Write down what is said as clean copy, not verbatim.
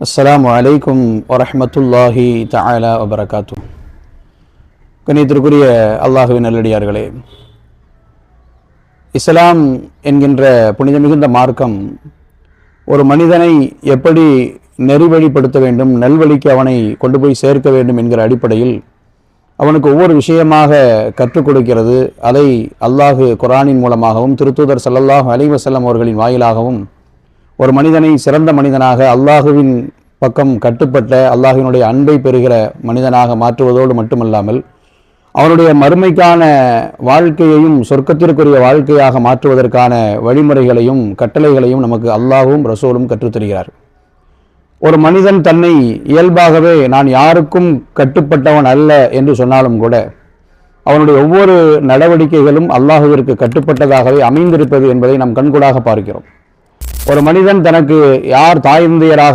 அஸ்ஸலாமு அலைக்கும் வரஹ்மத்துல்லாஹி தஆலா வபரகாத்து. கண்ணியத்திற்குரிய அல்லாஹுவின் நல்லடியார்களே, இஸ்லாம் என்கின்ற புனித மிகுந்த மார்க்கம் ஒரு மனிதனை எப்படி நெறிவழிப்படுத்த வேண்டும், நல்வழிக்கு அவனை கொண்டு போய் சேர்க்க வேண்டும் என்கிற அடிப்படையில் அவனுக்கு ஒவ்வொரு விஷயமாக கற்றுக் கொடுக்கிறது. அதை அல்லாஹு குர்ஆனின் மூலமாகவும் திருத்தூதர் ஸல்லல்லாஹு அலைஹி வஸல்லம் அவர்களின் வாயிலாகவும் ஒரு மனிதனை சிறந்த மனிதனாக, அல்லாஹுவின் பக்கம் கட்டுப்பட்ட, அல்லாஹினுடைய அன்பை பெறுகிற மனிதனாக மாற்றுவதோடு மட்டுமல்லாமல் அவனுடைய மறுமைக்கான வாழ்க்கையையும் சொர்க்கத்திற்குரிய வாழ்க்கையாக மாற்றுவதற்கான வழிமுறைகளையும் கட்டளைகளையும் நமக்கு அல்லாஹும் ரசூலும் கற்றுத்தருகிறார். ஒரு மனிதன் தன்னை இயல்பாகவே நான் யாருக்கும் கட்டுப்பட்டவன் அல்ல என்று சொன்னாலும் கூட அவனுடைய ஒவ்வொரு நடவடிக்கைகளும் அல்லாஹுவிற்கு கட்டுப்பட்டதாகவே அமைந்திருப்பது என்பதை நாம் கண்கூடாக பார்க்கிறோம். ஒரு மனிதன் தனக்கு யார் தாய் தந்தையராக